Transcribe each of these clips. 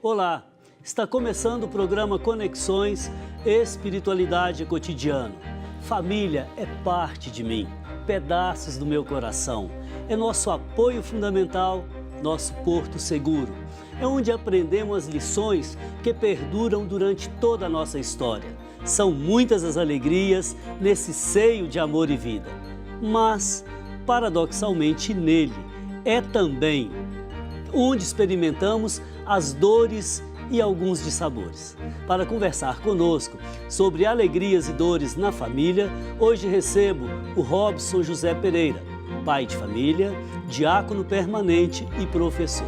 Olá, está começando o programa Conexões Espiritualidade Cotidiano. Família é parte de mim, pedaços do meu coração. É nosso apoio fundamental, nosso porto seguro. É onde aprendemos as lições que perduram durante toda a nossa história. São muitas as alegrias nesse seio de amor e vida. Mas, paradoxalmente, nele é também onde experimentamos as dores e alguns dissabores. Para conversar conosco sobre alegrias e dores na família, hoje recebo o Robson José Pereira, pai de família, diácono permanente e professor.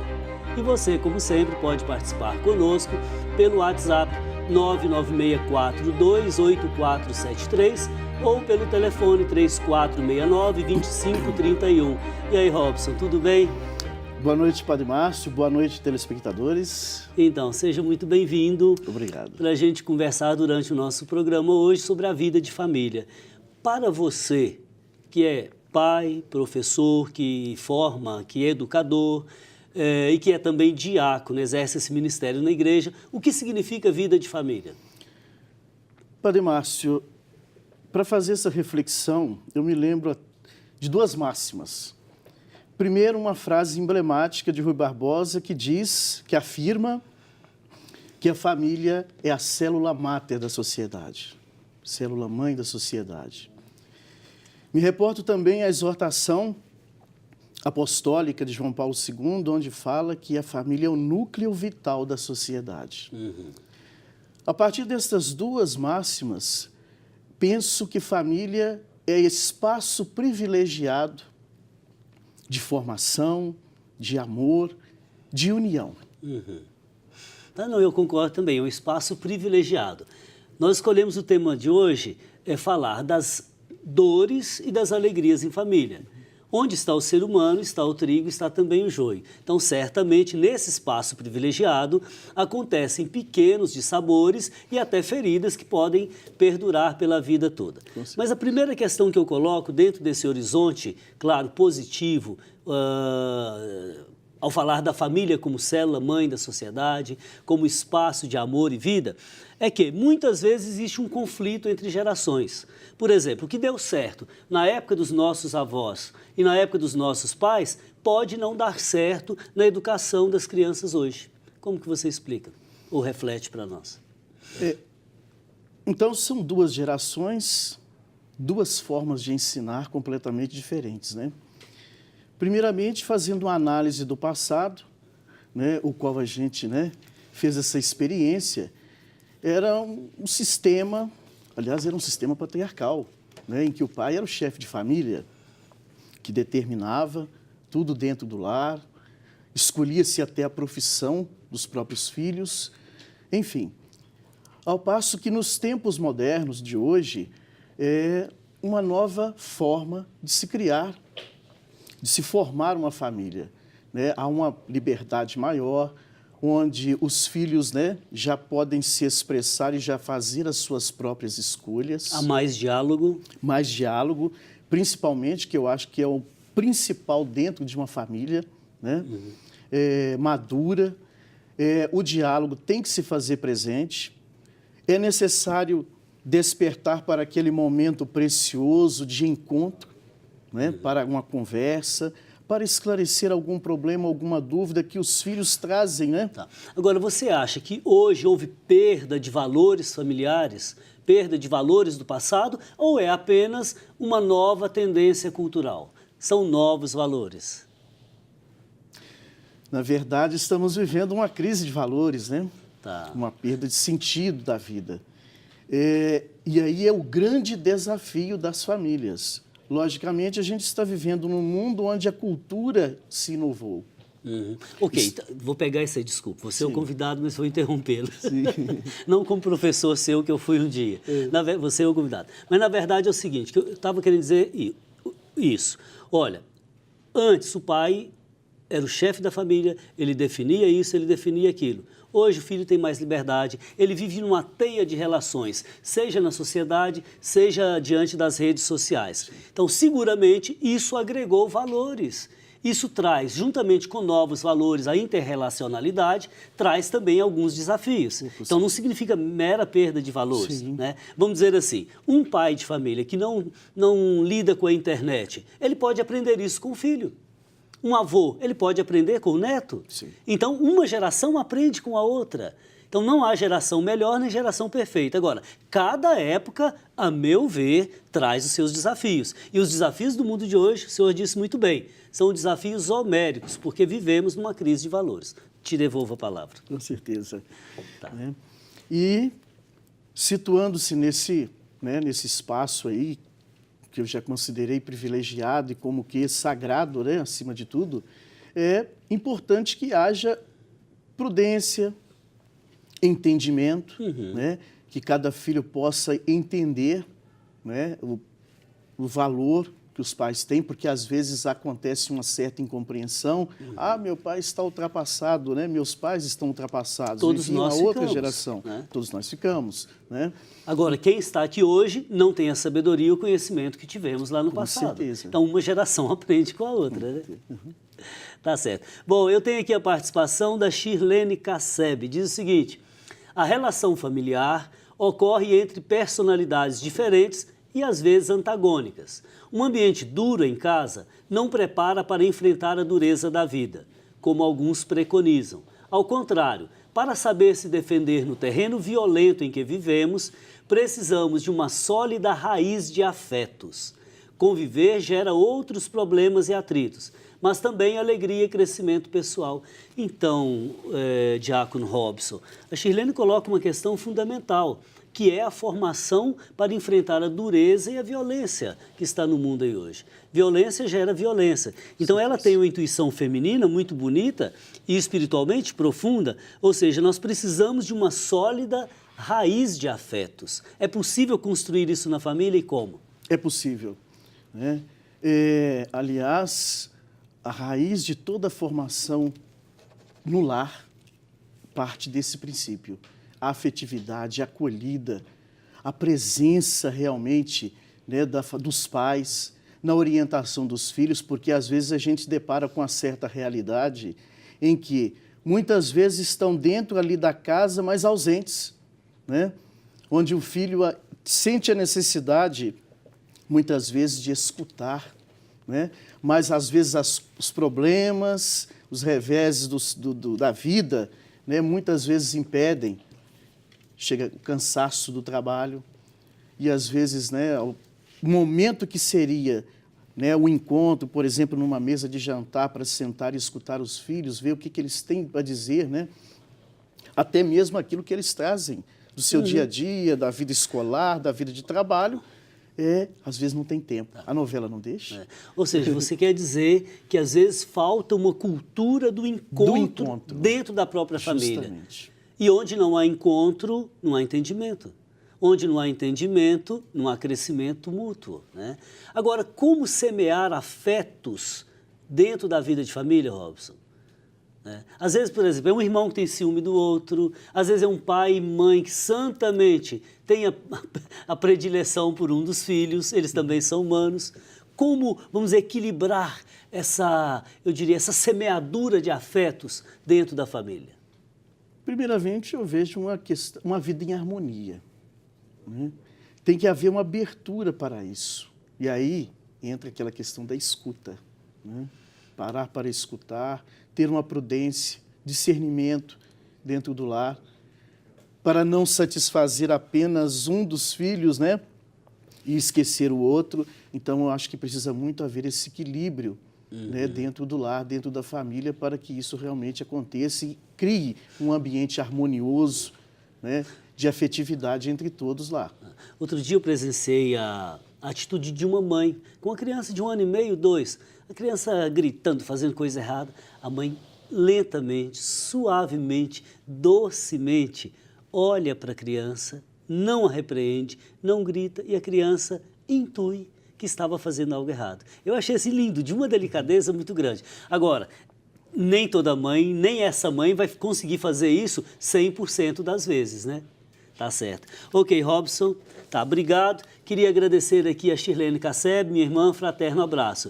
E você, como sempre, pode participar conosco pelo WhatsApp 996428473 ou pelo telefone 3469-2531. E aí, Robson, tudo bem? Boa noite, Padre Márcio. Boa noite, telespectadores. Então, seja muito bem-vindo. Obrigado. Para a gente conversar durante o nosso programa hoje sobre a vida de família. Para você, que é pai, professor, que forma, que é educador e que é também diácono, exerce esse ministério na igreja, o que significa vida de família? Padre Márcio, para fazer essa reflexão, eu me lembro de duas máximas. Primeiro, uma frase emblemática de Rui Barbosa que afirma que a família é a célula máter da sociedade, célula mãe da sociedade. Me reporto também à exortação apostólica de João Paulo II, onde fala que a família é o núcleo vital da sociedade. A partir dessas duas máximas, penso que família é espaço privilegiado de formação, de amor, de união. Eu concordo também, é um espaço privilegiado. Nós escolhemos o tema de hoje, falar das dores e das alegrias em família. Onde está o ser humano, está o trigo, está também o joio. Então, certamente, nesse espaço privilegiado, acontecem pequenos dissabores e até feridas que podem perdurar pela vida toda. Mas a primeira questão que eu coloco dentro desse horizonte, claro, positivo, ao falar da família como célula mãe da sociedade, como espaço de amor e vida, é que muitas vezes existe um conflito entre gerações. Por exemplo, o que deu certo na época dos nossos avós e na época dos nossos pais pode não dar certo na educação das crianças hoje. Como que você explica ou reflete para nós? Então, são duas gerações, duas formas de ensinar completamente diferentes, né? Primeiramente, fazendo uma análise do passado, né, o qual a gente, fez essa experiência, era um sistema, aliás, era um sistema patriarcal, em que o pai era o chefe de família, que determinava tudo dentro do lar, escolhia-se até a profissão dos próprios filhos, enfim. Ao passo que nos tempos modernos de hoje, é uma nova forma de se criar, de se formar uma família. Há uma liberdade maior, onde os filhos já podem se expressar e já fazer as suas próprias escolhas. Há mais diálogo. Mais diálogo, principalmente, que eu acho que é o principal dentro de uma família, madura. O diálogo tem que se fazer presente. É necessário despertar para aquele momento precioso de encontro, para uma conversa, para esclarecer algum problema, alguma dúvida que os filhos trazem, Tá. Agora, você acha que hoje houve perda de valores familiares, perda de valores do passado, ou é apenas uma nova tendência cultural? São novos valores? Na verdade, estamos vivendo uma crise de valores, Tá. Uma perda de sentido da vida. E aí é o grande desafio das famílias. Logicamente, a gente está vivendo num mundo onde a cultura se inovou. Ok, vou pegar isso aí, desculpa. Você é o convidado, mas vou interrompê-lo. Sim. Não como professor seu, que eu fui um dia. Você é o convidado. Mas, na verdade, é o seguinte, que eu estava querendo dizer isso. Olha, antes o pai era o chefe da família, ele definia isso, ele definia aquilo. Hoje o filho tem mais liberdade, ele vive numa teia de relações, seja na sociedade, seja diante das redes sociais. Então, seguramente, isso agregou valores. Isso traz, juntamente com novos valores, a interrelacionalidade, traz também alguns desafios. Então, não significa mera perda de valores, né? Vamos dizer assim, um pai de família que não lida com a internet, ele pode aprender isso com o filho. Um avô, ele pode aprender com o neto. Sim. Então, uma geração aprende com a outra. Então, não há geração melhor nem geração perfeita. Agora, cada época, a meu ver, traz os seus desafios. E os desafios do mundo de hoje, o senhor disse muito bem, são desafios homéricos, porque vivemos numa crise de valores. Te devolvo a palavra. Com certeza. Tá. E, situando-se nesse espaço aí, que eu já considerei privilegiado e como que sagrado, né, acima de tudo, é importante que haja prudência, entendimento, né? Que cada filho possa entender, né? o valor que os pais têm, porque às vezes acontece uma certa incompreensão. Ah, meu pai está ultrapassado, né? Meus pais estão ultrapassados. Todos enfim, nós uma outra ficamos, geração. né? Todos nós ficamos, né? Agora, quem está aqui hoje não tem a sabedoria e o conhecimento que tivemos lá no passado. certeza. Então, uma geração aprende com a outra, né? Tá certo. Bom, eu tenho aqui a participação da Shirlene Casseb. Diz o seguinte: a relação familiar ocorre entre personalidades diferentes e às vezes antagônicas. Um ambiente duro em casa não prepara para enfrentar a dureza da vida, como alguns preconizam. Ao contrário, para saber se defender no terreno violento em que vivemos, precisamos de uma sólida raiz de afetos. Conviver gera outros problemas e atritos, mas também alegria e crescimento pessoal. Então, Diácono Robson, a Shirlene coloca uma questão fundamental, que é a formação para enfrentar a dureza e a violência que está no mundo aí hoje. Violência gera violência. Então, ela tem uma intuição feminina muito bonita e espiritualmente profunda, ou seja, nós precisamos de uma sólida raiz de afetos. É possível construir isso na família e como? É possível, né? Aliás, a raiz de toda a formação no lar parte desse princípio. A afetividade, a acolhida, a presença realmente, né, dos pais, na orientação dos filhos, porque às vezes a gente depara com uma certa realidade em que muitas vezes estão dentro ali da casa, mas ausentes, né? Onde o filho sente a necessidade, muitas vezes, de escutar, né? Mas às vezes os problemas, os reveses da vida, né, muitas vezes impedem. Chega o cansaço do trabalho e, às vezes, né, o momento que seria, né, o encontro, por exemplo, numa mesa de jantar para sentar e escutar os filhos, ver o que eles têm para dizer, né? Até mesmo aquilo que eles trazem do seu dia a dia, da vida escolar, da vida de trabalho, às vezes não tem tempo. A novela não deixa. Ou seja, você quer dizer que, às vezes, falta uma cultura do encontro dentro da própria família. Justamente. E onde não há encontro, não há entendimento. Onde não há entendimento, não há crescimento mútuo, né? Agora, como semear afetos dentro da vida de família, Robson? Às vezes, por exemplo, é um irmão que tem ciúme do outro, às vezes é um pai e mãe que santamente tem a predileção por um dos filhos, eles também são humanos. Como vamos equilibrar essa semeadura de afetos dentro da família? Primeiramente, eu vejo uma vida em harmonia, né? Tem que haver uma abertura para isso. E aí entra aquela questão da escuta, né? Parar para escutar, ter uma prudência, discernimento dentro do lar, para não satisfazer apenas um dos filhos, né? E esquecer o outro. Então, eu acho que precisa muito haver esse equilíbrio, né, dentro do lar, dentro da família, para que isso realmente aconteça e crie um ambiente harmonioso, né, de afetividade entre todos lá. Outro dia eu presenciei a atitude de uma mãe com uma criança de 1 ano e meio, 2, a criança gritando, fazendo coisa errada, a mãe lentamente, suavemente, docemente olha para a criança, não a repreende, não grita e a criança intui que estava fazendo algo errado. Eu achei assim lindo, de uma delicadeza muito grande. Agora, nem toda mãe, nem essa mãe vai conseguir fazer isso 100% das vezes, né? Tá certo. Ok, Robson, tá, obrigado. Queria agradecer aqui a Shirlene Casseb, minha irmã, fraterno abraço.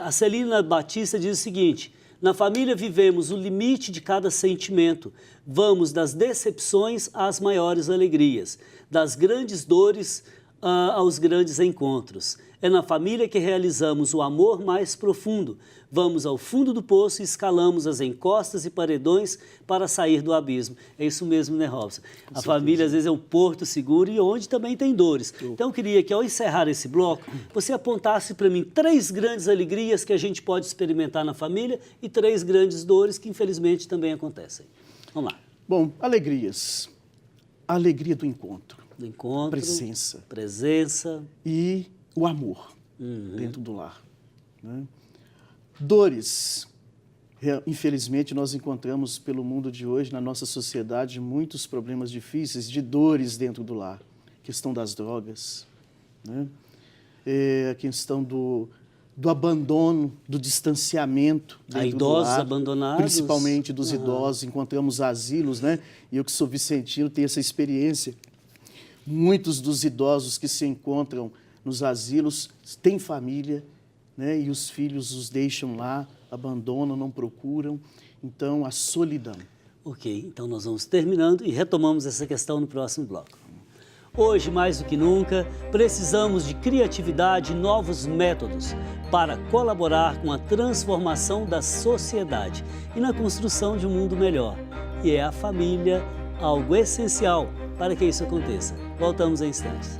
A Celina Batista diz o seguinte: na família vivemos o limite de cada sentimento. Vamos das decepções às maiores alegrias, das grandes dores aos grandes encontros. É na família que realizamos o amor mais profundo. Vamos ao fundo do poço e escalamos as encostas e paredões para sair do abismo. É isso mesmo, né, Robson? A família, às vezes, é um porto seguro e onde também tem dores. Então, eu queria que, ao encerrar esse bloco, você apontasse para mim 3 grandes alegrias que a gente pode experimentar na família e 3 grandes dores que, infelizmente, também acontecem. Vamos lá. Bom, alegrias. A alegria do encontro. Do encontro. Presença. Presença. E o amor dentro do lar. Né? Dores. Infelizmente, nós encontramos pelo mundo de hoje, na nossa sociedade, muitos problemas difíceis de dores dentro do lar. A questão das drogas, né? A questão do abandono, do distanciamento dentro do lar. Abandonados. Principalmente dos idosos. Encontramos asilos, né? E eu que sou vicentino tenho essa experiência. Muitos dos idosos que se encontram nos asilos têm família, né? E os filhos os deixam lá, abandonam, não procuram. Então, a solidão. Ok, então nós vamos terminando e retomamos essa questão no próximo bloco. Hoje, mais do que nunca, precisamos de criatividade e novos métodos para colaborar com a transformação da sociedade e na construção de um mundo melhor. E é a família algo essencial para que isso aconteça. Voltamos em instantes.